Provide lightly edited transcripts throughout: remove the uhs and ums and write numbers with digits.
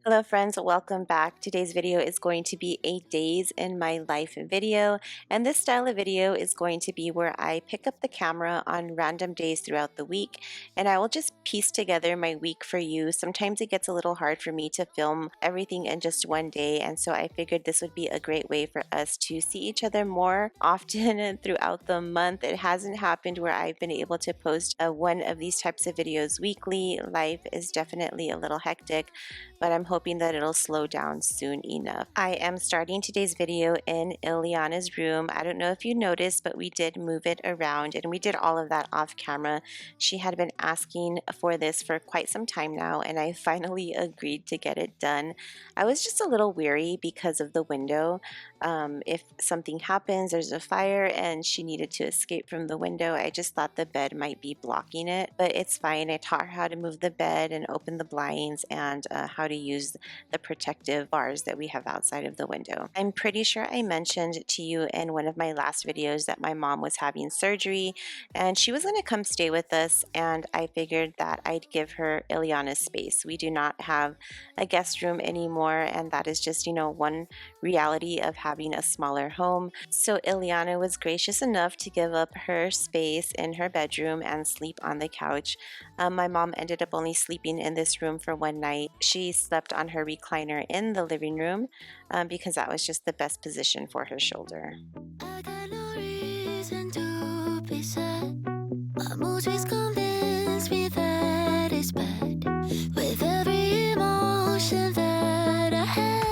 Hello friends, welcome back. Today's video is going to be a days in my life video, and this style of video is going to be where I pick up the camera on random days throughout the week and I will just piece together my week for you. Sometimes it gets a little hard for me to film everything in just one day, and so I figured this would be a great way for us to see each other more often throughout the month. It hasn't happened where I've been able to post one of these types of videos weekly. Life is definitely a little hectic, but I'm hoping that it'll slow down soon enough. I am starting today's video in Ileana's room. I don't know if you noticed, but we did move it around and we did all of that off camera. She had been asking for this for quite some time now, and I finally agreed to get it done. I was just a little weary because of the window. If something happens, there's a fire and she needed to escape from the window, I just thought the bed might be blocking it, but it's fine. I taught her how to move the bed and open the blinds and how to use the protective bars that we have outside of the window. I'm pretty sure I mentioned to you in one of my last videos that my mom was having surgery and she was going to come stay with us, and I figured that I'd give her Ileana's space. We do not have a guest room anymore, and that is just, one reality of having a smaller home. So Ileana was gracious enough to give up her space in her bedroom and sleep on the couch. My mom ended up only sleeping in this room for one night. She slept on her recliner in the living room because that was just the best position for her shoulder. I got no reason to be sad. My mood is convinced me that it's bad. With every emotion that I had,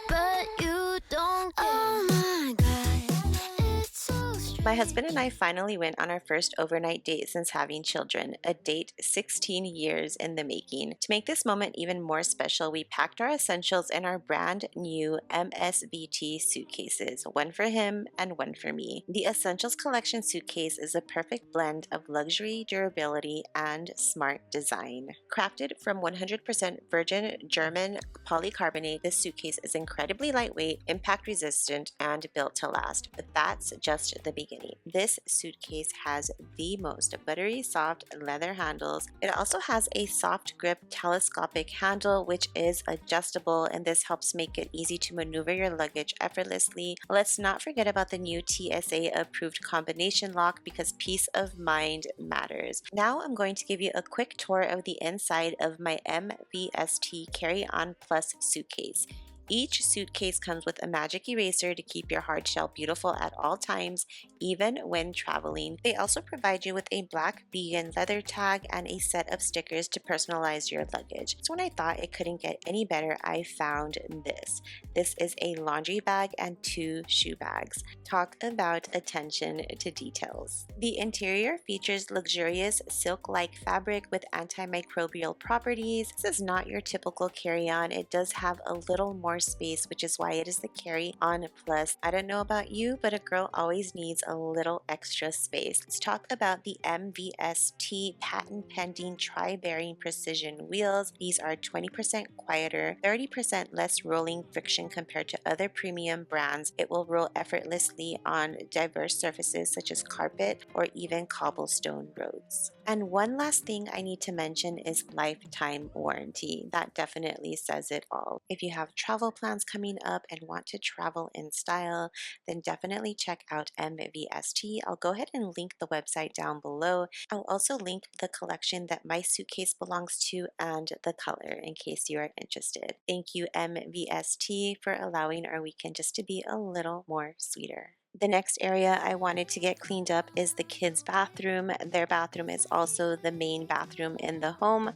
but you don't care. Oh my God, it's so strange. My husband and I finally went on our first overnight date since having children, a date 16 years in the making. To make this moment even more special, we packed our essentials in our brand new MVST suitcases, one for him and one for me. The Essentials Collection suitcase is a perfect blend of luxury, durability, and smart design. Crafted from 100% virgin German polycarbonate, this suitcase is incredibly lightweight, impact resistant, and built to last. But that's just the beginning. This suitcase has the most buttery soft leather handles. It also has a soft grip telescopic handle which is adjustable, and this helps make it easy to maneuver your luggage effortlessly. Let's not forget about the new TSA approved combination lock because peace of mind matters. Now I'm going to give you a quick tour of the inside of my MVST Carry-On Plus suitcase. Each suitcase comes with a magic eraser to keep your hard shell beautiful at all times, even when traveling. They also provide you with a black vegan leather tag and a set of stickers to personalize your luggage. So when I thought it couldn't get any better, I found this. This is a laundry bag and 2 shoe bags. Talk about attention to details. The interior features luxurious silk-like fabric with antimicrobial properties. This is not your typical carry-on. It does have a little more space, which is why it is the Carry-On Plus. I don't know about you, but a girl always needs a little extra space. Let's talk about the MVST patent-pending tri-bearing precision wheels. These are 20% quieter, 30% less rolling friction compared to other premium brands. It will roll effortlessly on diverse surfaces such as carpet or even cobblestone roads. And one last thing I need to mention is lifetime warranty. That definitely says it all. If you have travel plans coming up and want to travel in style, then definitely check out MVST. I'll go ahead and link the website down below. I'll also link the collection that my suitcase belongs to and the color in case you are interested. Thank you, MVST, for allowing our weekend just to be a little more sweeter. The next area I wanted to get cleaned up is the kids' bathroom. Their bathroom is also the main bathroom in the home.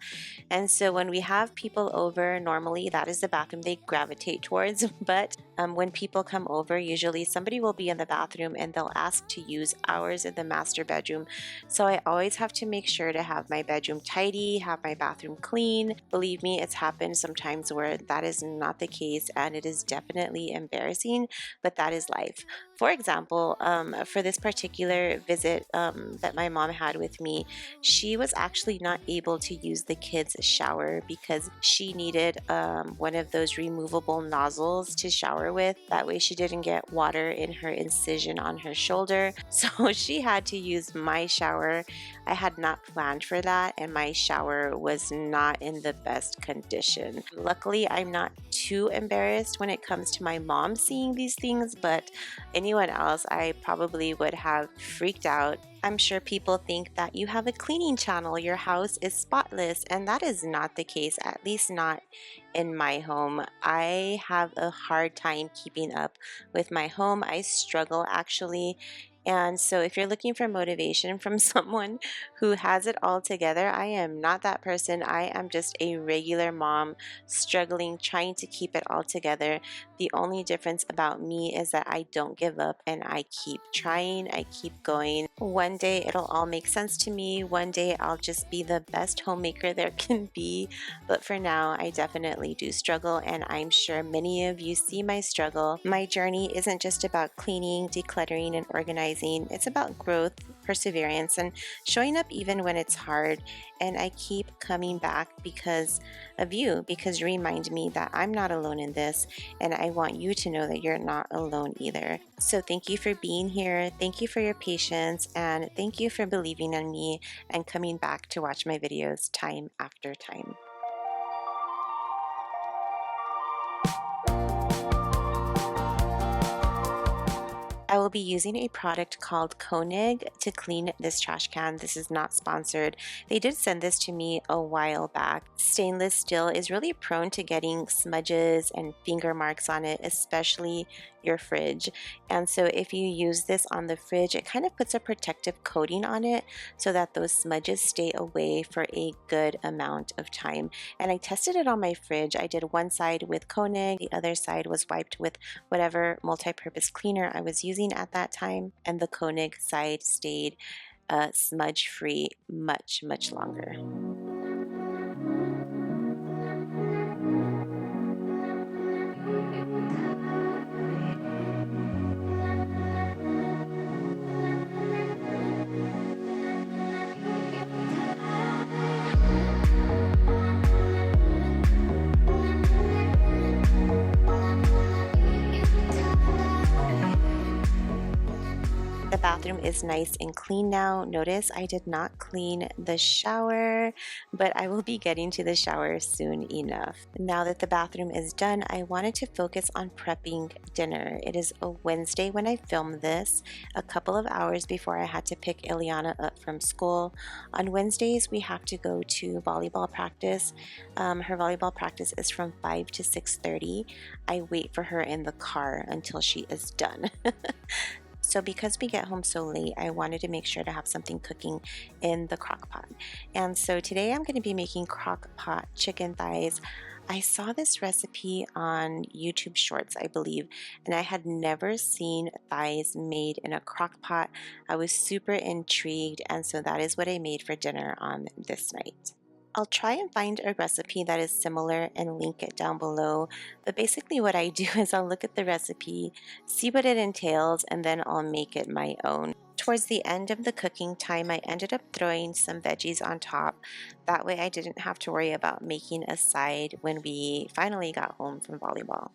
And so when we have people over, normally that is the bathroom they gravitate towards. But when people come over, usually somebody will be in the bathroom and they'll ask to use ours in the master bedroom. So I always have to make sure to have my bedroom tidy, have my bathroom clean. Believe me, it's happened sometimes where that is not the case, and it is definitely embarrassing, but that is life. For example, example, for this particular visit that my mom had with me, she was actually not able to use the kids' shower because she needed one of those removable nozzles to shower with. That way she didn't get water in her incision on her shoulder. So she had to use my shower. I had not planned for that, and my shower was not in the best condition. Luckily, I'm not too embarrassed when it comes to my mom seeing these things, but anyone else, I probably would have freaked out. I'm sure people think that you have a cleaning channel, your house is spotless, and that is not the case, at least not in my home. I have a hard time keeping up with my home. I struggle actually. And so, if you're looking for motivation from someone who has it all together, I am not that person. I am just a regular mom struggling, trying to keep it all together. The only difference about me is that I don't give up and I keep trying, I keep going. One day it'll all make sense to me. One day I'll just be the best homemaker there can be. But for now, I definitely do struggle, and I'm sure many of you see my struggle. My journey isn't just about cleaning, decluttering, and organizing. It's about growth, perseverance, and showing up even when it's hard. And I keep coming back because of you, because you remind me that I'm not alone in this, and I want you to know that you're not alone either. So thank you for being here, thank you for your patience, and thank you for believing in me and coming back to watch my videos time after time. I will be using a product called Koenig to clean this trash can. This is not sponsored. They did send this to me a while back. Stainless steel is really prone to getting smudges and finger marks on it, especially your fridge. And so if you use this on the fridge, it kind of puts a protective coating on it so that those smudges stay away for a good amount of time. And I tested it on my fridge. I did one side with Koenig, the other side was wiped with whatever multi-purpose cleaner I was using at that time, and the Koenig side stayed smudge free much longer. The bathroom is nice and clean now. Notice I did not clean the shower, but I will be getting to the shower soon enough. Now that the bathroom is done, I wanted to focus on prepping dinner. It is a Wednesday when I filmed this, a couple of hours before I had to pick Ileana up from school. On Wednesdays, we have to go to volleyball practice. Her volleyball practice is from 5 to 6:30. I wait for her in the car until she is done. So because we get home so late, I wanted to make sure to have something cooking in the crock pot. And so today I'm going to be making crock pot chicken thighs. I saw this recipe on YouTube Shorts, I believe, and I had never seen thighs made in a crock pot. I was super intrigued, and so that is what I made for dinner on this night. I'll try and find a recipe that is similar and link it down below, but basically what I do is I'll look at the recipe, see what it entails, and then I'll make it my own. Towards the end of the cooking time, I ended up throwing some veggies on top. That way I didn't have to worry about making a side when we finally got home from volleyball.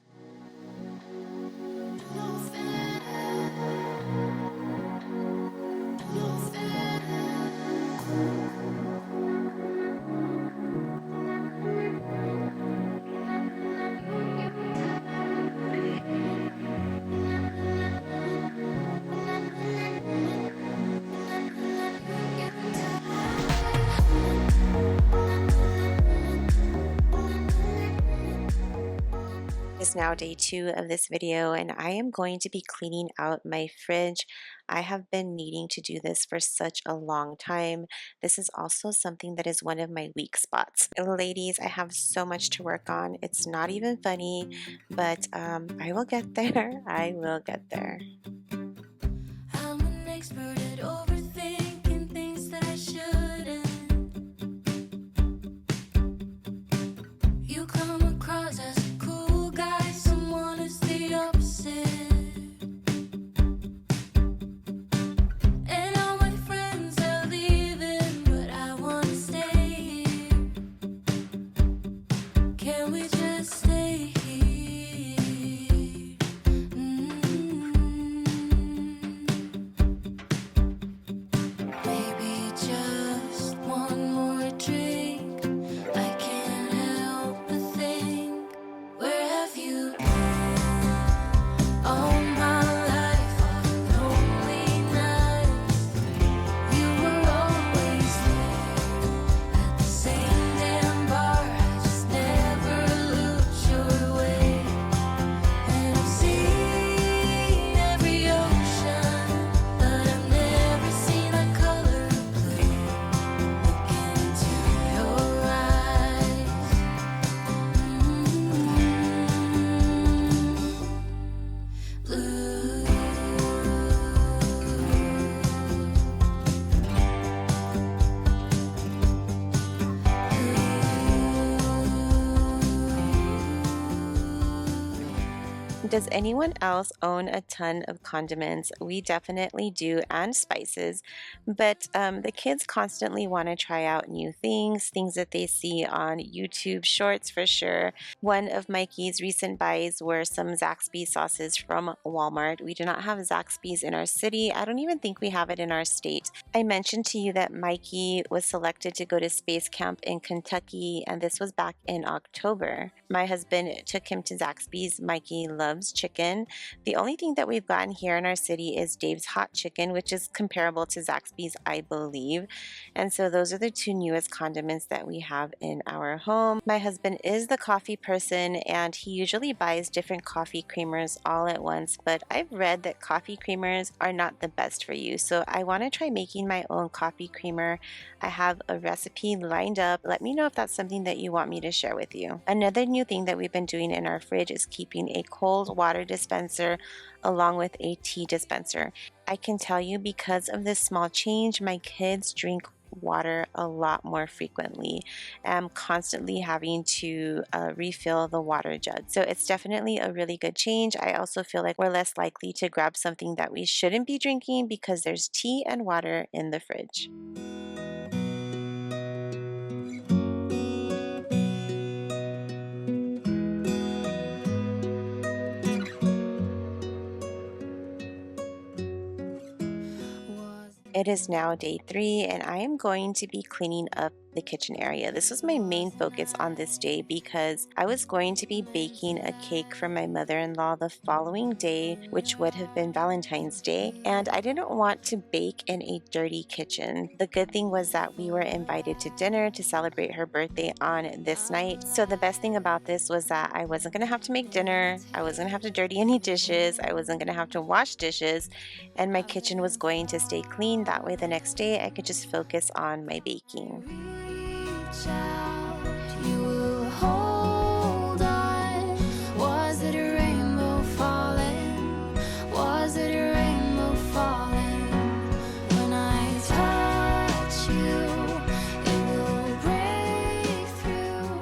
It's now day 2 of this video, and I am going to be cleaning out my fridge. I have been needing to do this for such a long time. This is also something that is one of my weak spots. Ladies, I have so much to work on. It's not even funny, but I will get there. I will get there. I'm an expert at overthinking things that I shouldn't. You come across as a cool guy, someone is the opposite. we just stay here? Maybe just one more drink. I can't help but think, where have you been? All my life, all lonely nights, you were always there at the same damn bar. I just never looked your way. And I've seen every ocean, but I've never seen the color blue. Look into your eyes. Blue. Does anyone else own a ton of condiments? We definitely do, and spices, but the kids constantly want to try out new things that they see on YouTube Shorts for sure. One of Mikey's recent buys were some Zaxby's sauces from Walmart. We do not have Zaxby's in our city. I don't even think we have it in our state. I mentioned to you that Mikey was selected to go to space camp in Kentucky, and this was back in October. My husband took him to Zaxby's. Mikey loves chicken. The only thing that we've gotten here in our city is Dave's Hot Chicken, which is comparable to Zaxby's, I believe. And so those are the two newest condiments that we have in our home. My husband is the coffee person, and he usually buys different coffee creamers all at once, but I've read that coffee creamers are not the best for you. So I want to try making my own coffee creamer. I have a recipe lined up. Let me know if that's something that you want me to share with you. Another new thing that we've been doing in our fridge is keeping a cold water dispenser along with a tea dispenser. I can tell you, because of this small change, my kids drink water a lot more frequently. I'm constantly having to refill the water jug. So it's definitely a really good change. I also feel like we're less likely to grab something that we shouldn't be drinking because there's tea and water in the fridge. It is now day 3, and I am going to be cleaning up the kitchen area. This was my main focus on this day because I was going to be baking a cake for my mother-in-law the following day, which would have been Valentine's Day, and I didn't want to bake in a dirty kitchen. The good thing was that we were invited to dinner to celebrate her birthday on this night, so the best thing about this was that I wasn't going to have to make dinner, I wasn't going to have to dirty any dishes, I wasn't going to have to wash dishes, and my kitchen was going to stay clean. That way the next day I could just focus on my baking. You will hold on. Was it a rainbow falling? Was it a rainbow falling? When I touch you, it will break through.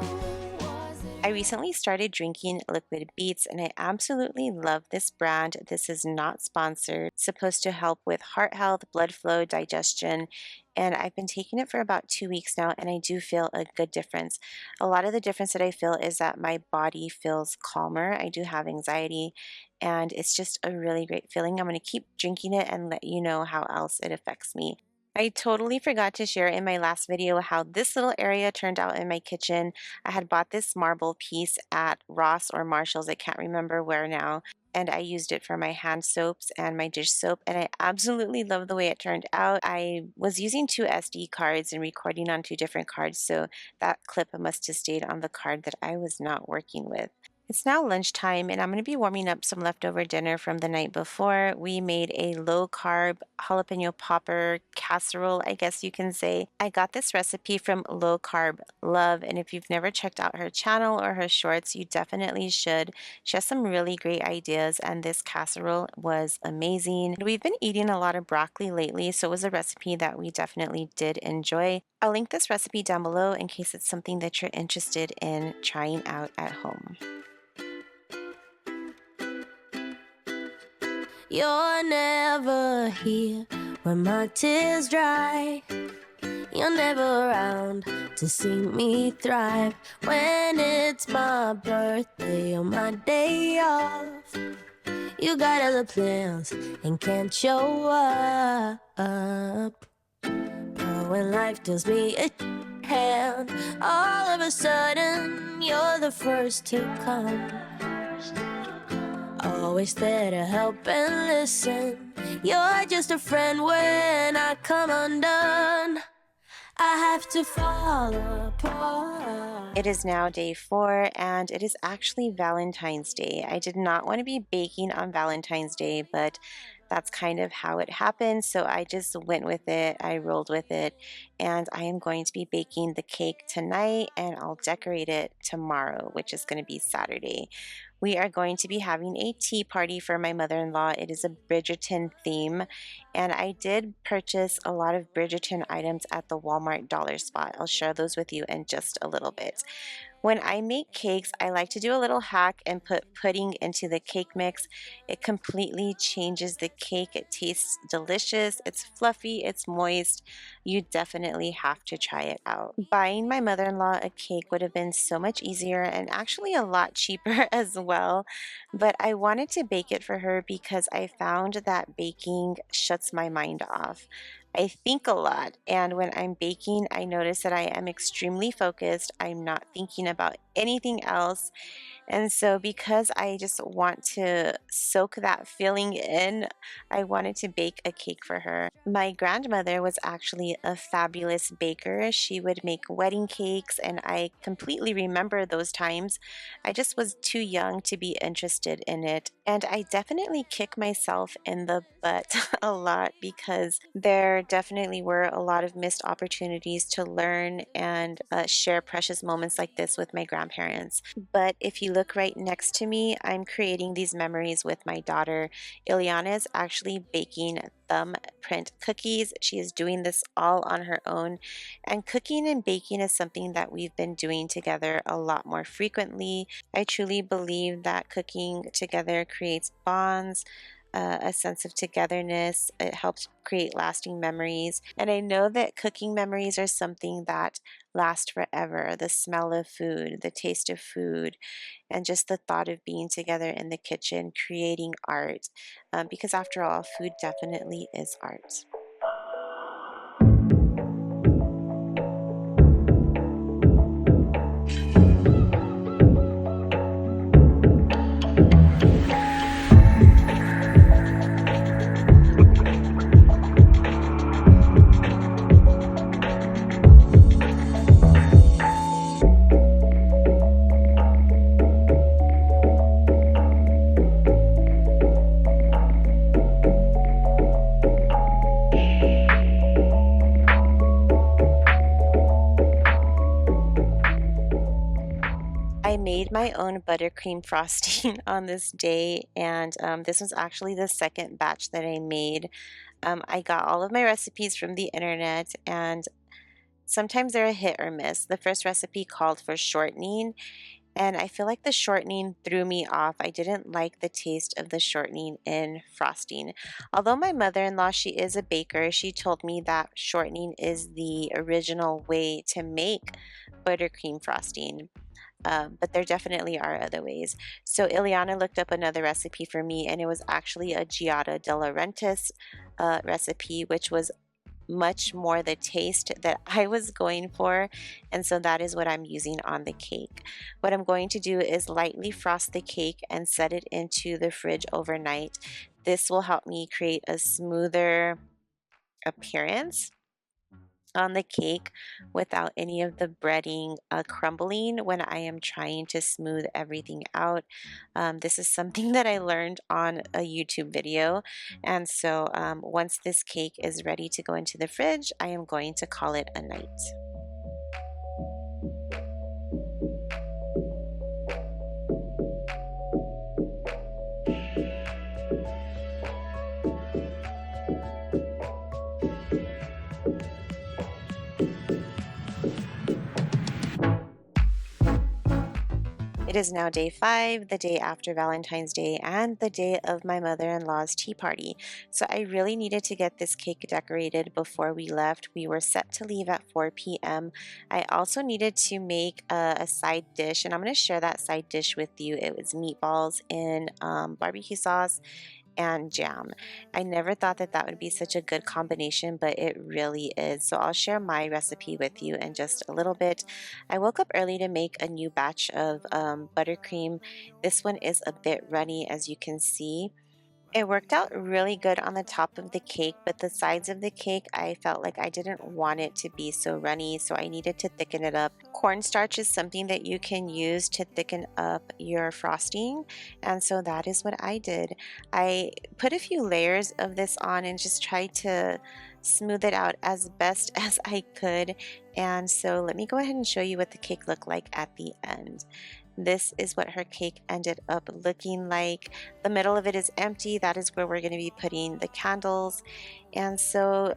I recently started drinking liquid beets, and I absolutely love this brand. This is not sponsored. It's supposed to help with heart health, blood flow, digestion, and I've been taking it for about 2 weeks now, and I do feel a good difference. A lot of the difference that I feel is that my body feels calmer. I do have anxiety, and it's just a really great feeling. I'm going to keep drinking it and let you know how else it affects me. I totally forgot to share in my last video how this little area turned out in my kitchen. I had bought this marble piece at Ross or Marshall's, I can't remember where now, and I used it for my hand soaps and my dish soap, and I absolutely love the way it turned out. I was using 2 SD cards and recording on 2 different cards, so that clip must have stayed on the card that I was not working with. It's now lunchtime, and I'm going to be warming up some leftover dinner from the night before. We made a low-carb jalapeno popper casserole, I guess you can say. I got this recipe from Low Carb Love, and if you've never checked out her channel or her shorts, you definitely should. She has some really great ideas, and this casserole was amazing. We've been eating a lot of broccoli lately, so it was a recipe that we definitely did enjoy. I'll link this recipe down below in case it's something that you're interested in trying out at home. You're never here when my tears dry, You're never around to see me thrive. When it's my birthday or my day off, you got other plans and can't show up. But when life deals me a hand, all of a sudden you're the first to come. Always there to help and listen. You're just a friend when I come undone. I have to fall apart. It is now day 4, and it is actually Valentine's Day. I did not want to be baking on Valentine's Day, but that's kind of how it happened. So I just went with it. I rolled with it, and I am going to be baking the cake tonight, and I'll decorate it tomorrow, which is going to be Saturday. We are going to be having a tea party for my mother-in-law. It is a Bridgerton theme, and I did purchase a lot of Bridgerton items at the Walmart dollar spot. I'll share those with you in just a little bit. When I make cakes, I like to do a little hack and put pudding into the cake mix. It completely changes the cake. It tastes delicious. It's fluffy. It's moist. You definitely have to try it out. Buying my mother-in-law a cake would have been so much easier and actually a lot cheaper as well. But I wanted to bake it for her because I found that baking shuts my mind off. I think a lot, and when I'm baking, I notice that I am extremely focused. I'm not thinking about anything else. And so, because I just want to soak that feeling in, I wanted to bake a cake for her. My grandmother was actually a fabulous baker. She would make wedding cakes, and I completely remember those times. I just was too young to be interested in it. And I definitely kick myself in the butt a lot because there definitely were a lot of missed opportunities to learn and share precious moments like this with my grandparents. But if you look right next to me, I'm creating these memories with my daughter. Ileana is actually baking thumbprint cookies. She is doing this all on her own. And cooking and baking is something that we've been doing together a lot more frequently. I truly believe that cooking together creates bonds, a sense of togetherness. It helps create lasting memories. And I know that cooking memories are something that last forever. The smell of food, the taste of food, and just the thought of being together in the kitchen, creating art. Because after all, food definitely is art. I made my own buttercream frosting on this day, and this was actually the second batch that I made. I got all of my recipes from the internet, and sometimes they're a hit or miss. The first recipe called for shortening, and I feel like the shortening threw me off. I didn't like the taste of the shortening in frosting. Although my mother-in-law, she is a baker, she told me that shortening is the original way to make buttercream frosting. But there definitely are other ways. So Ileana looked up another recipe for me, and it was actually a Giada de Laurentiis recipe, which was much more the taste that I was going for, and so that is what I'm using on the cake. What I'm going to do is lightly frost the cake and set it into the fridge overnight. This will help me create a smoother appearance on the cake without any of the breading crumbling when I am trying to smooth everything out. This is something that I learned on a YouTube video, and so once this cake is ready to go into the fridge, I am going to call it a night. It is now day 5, the day after Valentine's Day, and the day of my mother-in-law's tea party. So I really needed to get this cake decorated before we left. We were set to leave at 4 p.m. I also needed to make a side dish, and I'm going to share that side dish with you. It was meatballs in barbecue sauce and jam. I never thought that that would be such a good combination, but it really is. So I'll share my recipe with you in just a little bit. I woke up early to make a new batch of buttercream. This one is a bit runny, as you can see. It worked out really good on the top of the cake, but the sides of the cake, I felt like I didn't want it to be so runny, so I needed to thicken it up. Cornstarch is something that you can use to thicken up your frosting, and so that is what I did. I put a few layers of this on and just tried to smooth it out as best as I could. And so let me go ahead and show you what the cake looked like at the end. This is what her cake ended up looking like. The middle of it is empty. That is where we're going to be putting the candles. And so,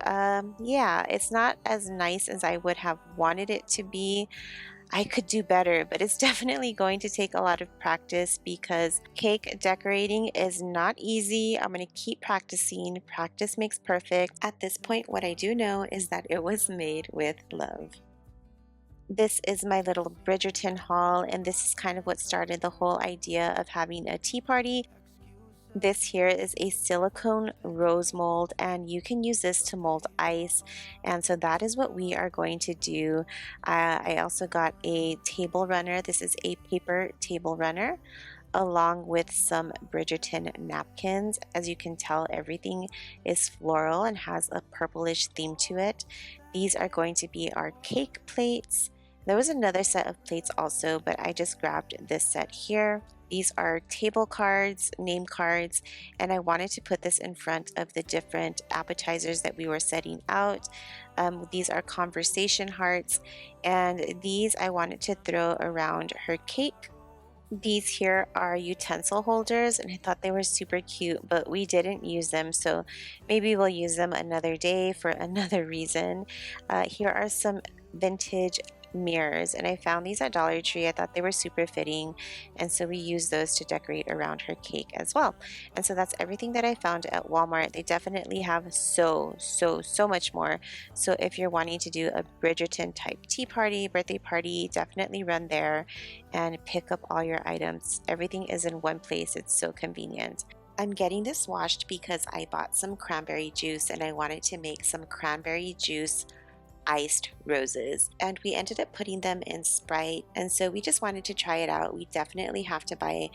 yeah, it's not as nice as I would have wanted it to be. I could do better, but it's definitely going to take a lot of practice because cake decorating is not easy. I'm going to keep practicing. Practice makes perfect. At this point, what I do know is that it was made with love. This is my little Bridgerton haul, and this is kind of what started the whole idea of having a tea party. This here is a silicone rose mold, and you can use this to mold ice, and so that is what we are going to do. I also got a table runner. This is a paper table runner along with some Bridgerton napkins. As you can tell, everything is floral and has a purplish theme to it. These are going to be our cake plates. There was another set of plates also, but I just grabbed this set here. These are table cards, name cards, and I wanted to put this in front of the different appetizers that we were setting out. These are conversation hearts, and these I wanted to throw around her cake. These here are utensil holders, and I thought they were super cute, but we didn't use them, so maybe we'll use them another day for another reason. Here are some vintage mirrors, and I found these at Dollar Tree. I thought they were super fitting, and so we used those to decorate around her cake as well. And so that's everything that I found at Walmart. They definitely have so much more. So if you're wanting to do a Bridgerton type tea party, birthday party, definitely run there and pick up all your items. Everything is in one place. It's so convenient. I'm getting this washed because I bought some cranberry juice and I wanted to make some cranberry juice iced roses, and we ended up putting them in Sprite, and so we just wanted to try it out. We definitely have to buy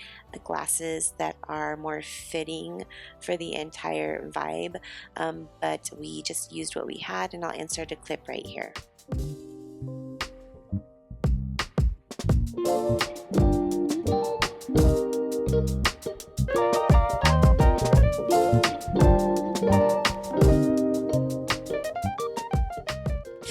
glasses that are more fitting for the entire vibe, but we just used what we had, and I'll insert a clip right here.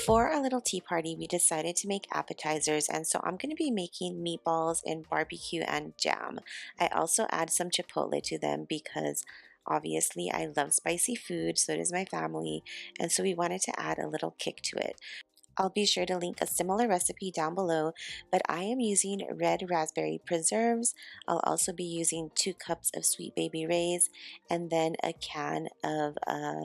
For our little tea party, we decided to make appetizers, and so I'm going to be making meatballs in barbecue and jam. I also add some chipotle to them because obviously I love spicy food, so does my family, and so we wanted to add a little kick to it. I'll be sure to link a similar recipe down below, but I am using red raspberry preserves. I'll also be using 2 cups of Sweet Baby Ray's and then a can of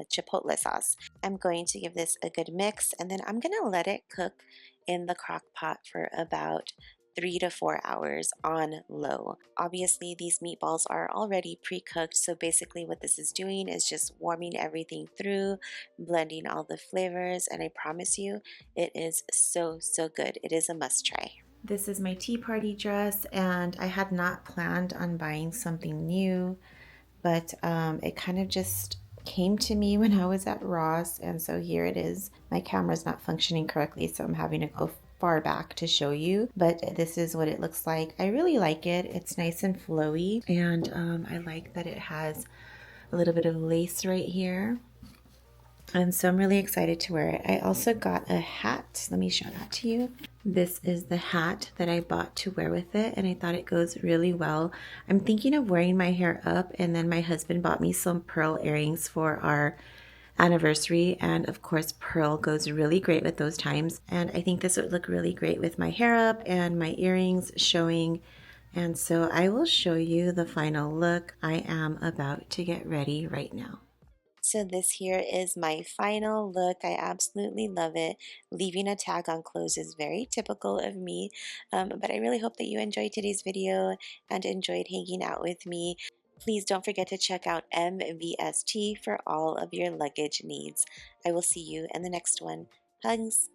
chipotle sauce. I'm going to give this a good mix, and then I'm going to let it cook in the crock pot for about 3 to 4 hours on low. Obviously, these meatballs are already pre-cooked, so basically what this is doing is just warming everything through, blending all the flavors, and I promise you, it is so good. It is a must try. This is my tea party dress, and I had not planned on buying something new, but it kind of just came to me when I was at Ross, and so here it is. My camera's not functioning correctly, so I'm having to go far back to show you, but this is what it looks like. I really like it. It's nice and flowy, and I like that it has a little bit of lace right here, and so I'm really excited to wear it. I also got a hat. Let me show that to you. This is the hat that I bought to wear with it, and I thought it goes really well. I'm thinking of wearing my hair up, and then my husband bought me some pearl earrings for our anniversary, and of course pearl goes really great with those times, and I think this would look really great with my hair up and my earrings showing, And so I will show you the final look. I am about to get ready right now. So this here is my final look. I absolutely love it. Leaving a tag on clothes is very typical of me, but I really hope that you enjoyed today's video and enjoyed hanging out with me. Please don't forget to check out MVST for all of your luggage needs. I will see you in the next one. Hugs!